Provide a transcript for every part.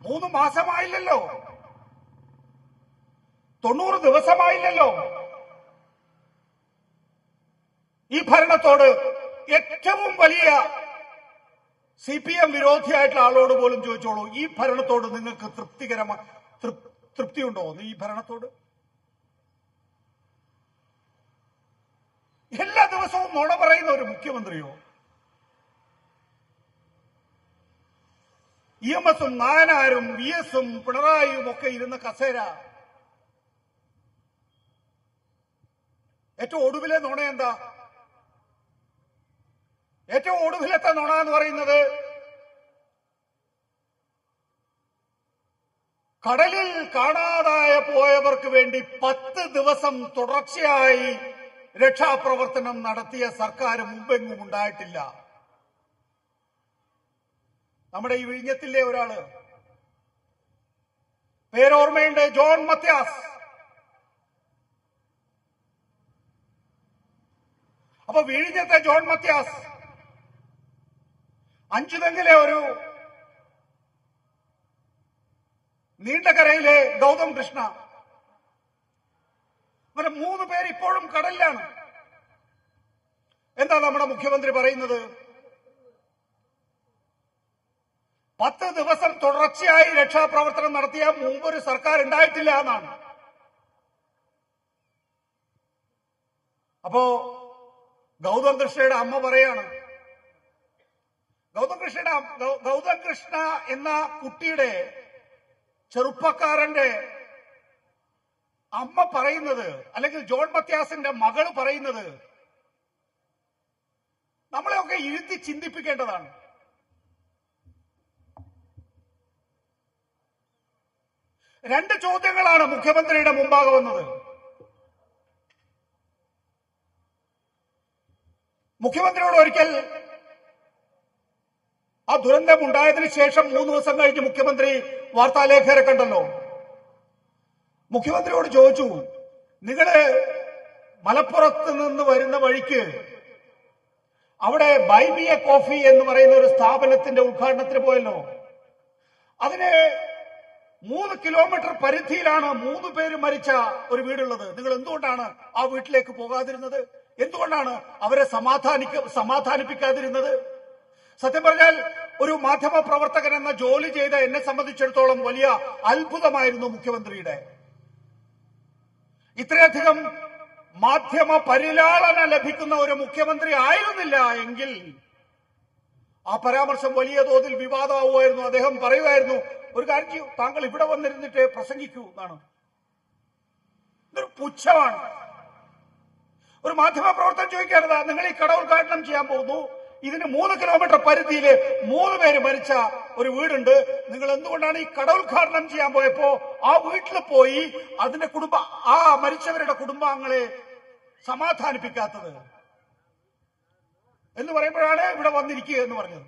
3 മാസമായില്ലല്ലോ, 90 ദിവസമായില്ലല്ലോ. ഈ ഭരണത്തോട് ഏറ്റവും വലിയ CPM വിരോധിയായിട്ടുള്ള ആളോട് പോലും ചോദിച്ചോളൂ, ഈ ഭരണത്തോട് നിങ്ങൾക്ക് തൃപ്തിയുണ്ടോ? ഈ ഭരണത്തോട് എല്ലാ ദിവസവും നുണ പറയുന്ന ഒരു മുഖ്യമന്ത്രിയോ? EMS-ഉം നായനാരും VS-ഉം പിണറായിയും ഒക്കെ ഇരുന്ന കസേര. ഏറ്റവും ഒടുവിലെ നുണ എന്താ? ഏറ്റവും ഒടുവിലത്തെ നുണ എന്ന് പറയുന്നത് കടലിൽ കാണാതായ പോയവർക്ക് വേണ്ടി 10 ദിവസം തുടർച്ചയായി രക്ഷാപ്രവർത്തനം നടത്തിയ സർക്കാർ മുമ്പെങ്ങും ഉണ്ടായിട്ടില്ല. നമ്മുടെ ഈ വിഴിഞ്ഞത്തിലെ ഒരാള്, പേരോർമ്മയുണ്ട്, ജോൺ മത്യാസ്. അപ്പൊ വിഴിഞ്ഞത്തെ ജോൺ മത്യാസ്, അഞ്ചുതെങ്ങിലെ ഒരു നീണ്ടകരയിലെ ഗൗതം കൃഷ്ണ, അങ്ങനെ 3 പേര് ഇപ്പോഴും കടലിലാണ്. എന്താ നമ്മുടെ മുഖ്യമന്ത്രി പറയുന്നത്? 10 ദിവസം തുടർച്ചയായി രക്ഷാപ്രവർത്തനം നടത്തിയ മുമ്പൊരു സർക്കാർ ഉണ്ടായിട്ടില്ല എന്നാണ്. അപ്പോ ഗൗതം കൃഷ്ണയുടെ അമ്മ പറയാണ്, ഗൗതം കൃഷ്ണ എന്ന കുട്ടിയുടെ, ചെറുപ്പക്കാരന്റെ അമ്മ പറയുന്നത്, അല്ലെങ്കിൽ ജോൺ മത്യാസിന്റെ മകള് പറയുന്നത് നമ്മളെയൊക്കെ ഇരുത്തി ചിന്തിപ്പിക്കേണ്ടതാണ്. രണ്ട് ചോദ്യങ്ങളാണ് മുഖ്യമന്ത്രിയുടെ മുമ്പാകെ വന്നത്. മുഖ്യമന്ത്രിയോട് ഒരിക്കൽ ആ ദുരന്തം ഉണ്ടായതിനു ശേഷം 3 ദിവസം കഴിഞ്ഞ് മുഖ്യമന്ത്രി വാർത്താലേഖകരെ കണ്ടല്ലോ. മുഖ്യമന്ത്രിയോട് ചോദിച്ചു, നിങ്ങള് മലപ്പുറത്ത് നിന്ന് വരുന്ന വഴിക്ക് അവിടെ ബൈ മി എ കോഫി എന്ന് പറയുന്ന ഒരു സ്ഥാപനത്തിന്റെ ഉദ്ഘാടനത്തിന് പോയല്ലോ. അതിന് 3 കിലോമീറ്റർ പരിധിയിലാണ് 3 പേര് മരിച്ച ഒരു വീടുള്ളത്. നിങ്ങൾ എന്തുകൊണ്ടാണ് ആ വീട്ടിലേക്ക് പോകാതിരുന്നത്? എന്തുകൊണ്ടാണ് അവരെ സമാധാനിപ്പിക്കാതിരുന്നത്? സത്യം പറഞ്ഞാൽ ഒരു മാധ്യമ പ്രവർത്തകൻ എന്ന ജോലി ചെയ്ത എന്നെ സംബന്ധിച്ചിടത്തോളം വലിയ അത്ഭുതമായിരുന്നു മുഖ്യമന്ത്രിയുടെ. ഇത്രയധികം മാധ്യമ പരിലാളന ലഭിക്കുന്ന ഒരു മുഖ്യമന്ത്രി ആയിരുന്നില്ല എങ്കിൽ ആ പരാമർശം വലിയ തോതിൽ വിവാദമാവുമായിരുന്നു. അദ്ദേഹം പറയുമായിരുന്നു, ഒരു കാര്യം ചെയ്യൂ, താങ്കൾ ഇവിടെ വന്നിരുന്നിട്ട് പ്രസംഗിക്കൂ എന്നാണ്. ഇതൊരു പുച്ഛമാണ്. ഒരു മാധ്യമ പ്രവർത്തകൻ ചോദിക്കേണ്ടതാ, നിങ്ങൾ ഈ കട ഉദ്ഘാടനം ചെയ്യാൻ പോകുന്നു, ഇതിന് 3 കിലോമീറ്റർ പരിധിയിൽ 3 പേര് മരിച്ച ഒരു വീടുണ്ട്, നിങ്ങൾ എന്തുകൊണ്ടാണ് ഈ കട ഉദ്ഘാടനം ചെയ്യാൻ പോയപ്പോ ആ വീട്ടിൽ പോയി അതിന്റെ ആ മരിച്ചവരുടെ കുടുംബാംഗങ്ങളെ സമാധാനിപ്പിക്കാത്തത് എന്ന് പറയുമ്പോഴാണ് ഇവിടെ വന്നിരിക്കുക എന്ന് പറഞ്ഞത്.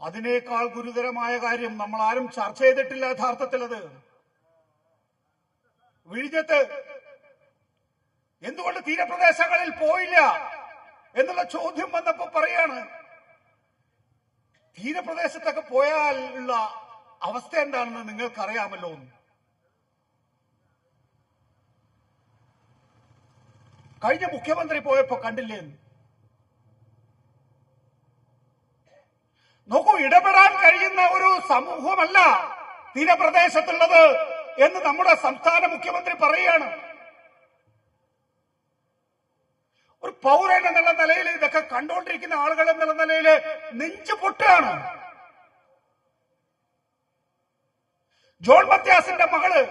അതിനേക്കാൾ ഗുരുതരമായ കാര്യം നമ്മൾ ആരും ചർച്ച ചെയ്തിട്ടില്ല യഥാർത്ഥത്തിൽ. അത് വിഴിഞ്ഞത്ത് എന്തുകൊണ്ട് തീരപ്രദേശങ്ങളിൽ പോയില്ല എന്നുള്ള ചോദ്യം വന്നപ്പോ പറയാണ്, തീരപ്രദേശത്തൊക്കെ പോയാൽ ഉള്ള അവസ്ഥ എന്താണെന്ന് നിങ്ങൾക്കറിയാമല്ലോ. കഴിഞ്ഞ മുഖ്യമന്ത്രി പോയപ്പോ കണ്ടില്ലേ? നോക്കൂ, ഇടപെടാൻ കഴിയുന്ന ഒരു സമൂഹമല്ല തീരപ്രദേശത്തുള്ളത് എന്ന് നമ്മുടെ സംസ്ഥാന മുഖ്യമന്ത്രി പറയുകയാണ്. ഒരു പൗരൻ എന്നുള്ള നിലയിൽ, ഇതൊക്കെ കണ്ടുകൊണ്ടിരിക്കുന്ന ആളുകൾ എന്നുള്ള നിലയിൽ നെഞ്ചു പൊട്ടുകയാണ്. ജോൺ മത്യാസിന്റെ മകള്,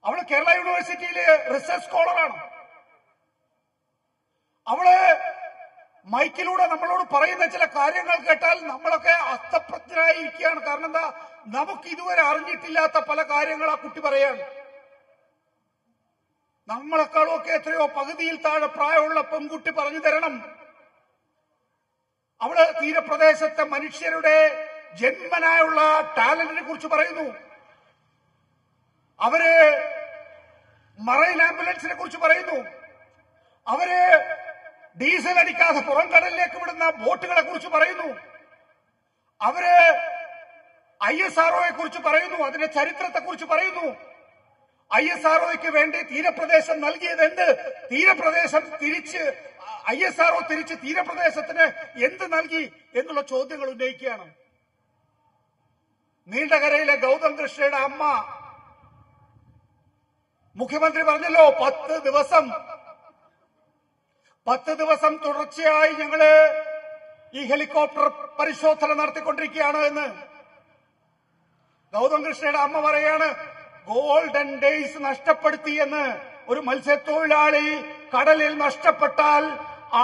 അവള് കേരള യൂണിവേഴ്സിറ്റിയിലെ റിസർച്ച് സ്കോളറാണ്. അവള് മൈക്കിലൂടെ നമ്മളോട് പറയുന്ന ചില കാര്യങ്ങൾ കേട്ടാൽ നമ്മളൊക്കെ അസ്തപ്രജ്ഞരായിരിക്കുകയാണ്. കാരണം എന്താ, നമുക്ക് ഇതുവരെ അറിഞ്ഞിട്ടില്ലാത്ത പല കാര്യങ്ങൾ ആ കുട്ടി പറയാണ്. നമ്മളെക്കാളൊക്കെ എത്രയോ പകുതിയിൽ താഴെ പ്രായമുള്ള പെൺകുട്ടി പറഞ്ഞു തരണം. അവള് തീരപ്രദേശത്തെ മനുഷ്യരുടെ ജന്മനായുള്ള ടാലന്റിനെ കുറിച്ച് പറയുന്നു. അവര് മറൈൻ ആംബുലൻസിനെ കുറിച്ച് പറയുന്നു. അവര് ഡീസൽ അടിക്കാതെ പുറംകടലിലേക്ക് വിടുന്ന ബോട്ടുകളെ കുറിച്ച് പറയുന്നു. അവര് ISROയെ കുറിച്ച് പറയുന്നു, അതിന്റെ ചരിത്രത്തെ കുറിച്ച് പറയുന്നു. ISROയ്ക്ക് വേണ്ടി തീരപ്രദേശം നൽകിയത് എന്ത്? തീരപ്രദേശം തിരിച്ച് ISRO തിരിച്ച് തീരപ്രദേശത്തിന് എന്ത് നൽകി എന്നുള്ള ചോദ്യങ്ങൾ ഉന്നയിക്കുകയാണ്. നീണ്ടകരയിലെ ഗൗതം കൃഷ്ണയുടെ അമ്മ മുഖ്യമന്ത്രി പറഞ്ഞല്ലോ 10 ദിവസം തുടർച്ചയായി ഞങ്ങള് ഈ ഹെലികോപ്റ്റർ പരിശോധന നടത്തിക്കൊണ്ടിരിക്കുകയാണ് എന്ന്. ഗൗതം കൃഷ്ണയുടെ അമ്മ പറയാണ് ഗോൾഡൻ ഡേയ്സ് നഷ്ടപ്പെടുത്തി എന്ന്. ഒരു മത്സ്യത്തൊഴിലാളി കടലിൽ നഷ്ടപ്പെട്ടാൽ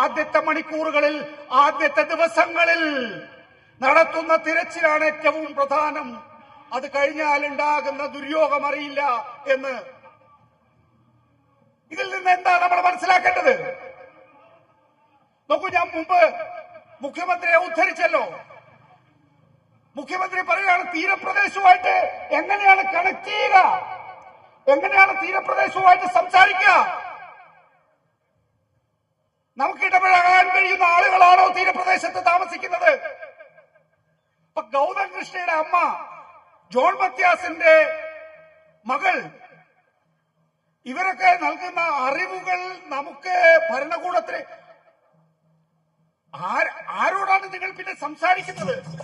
ആദ്യത്തെ മണിക്കൂറുകളിൽ, ആദ്യത്തെ ദിവസങ്ങളിൽ നടത്തുന്ന തിരച്ചിലാണ് ഏറ്റവും പ്രധാനം. അത് കഴിഞ്ഞാൽ ഉണ്ടാകുന്ന ദുര്യോഗം അറിയില്ല എന്ന്. ഇതിൽ നിന്ന് എന്താണ് നമ്മൾ മനസ്സിലാക്കേണ്ടത്? നോക്കൂ, ഞാൻ മുമ്പ് മുഖ്യമന്ത്രിയെ ഉദ്ധരിച്ചല്ലോ. മുഖ്യമന്ത്രി പറയുകയാണ് തീരപ്രദേശവുമായിട്ട് എങ്ങനെയാണ് കണക്ട് ചെയ്യുക, എങ്ങനെയാണ് തീരപ്രദേശവുമായിട്ട് സംസാരിക്കുക? നമുക്ക് ഇടപഴകാൻ കഴിയുന്ന ആളുകളാണോ തീരപ്രദേശത്ത് താമസിക്കുന്നത്? ഇപ്പൊ ഗൗതം കൃഷ്ണയുടെ അമ്മ, ജോൺ മത്യാസിന്റെ മകൾ, ഇവരൊക്കെ നൽകുന്ന അറിവുകൾ നമുക്ക് ഭരണകൂടത്തിന് ആരോടാണ് നിങ്ങൾ പിന്നെ സംസാരിക്കുന്നത്?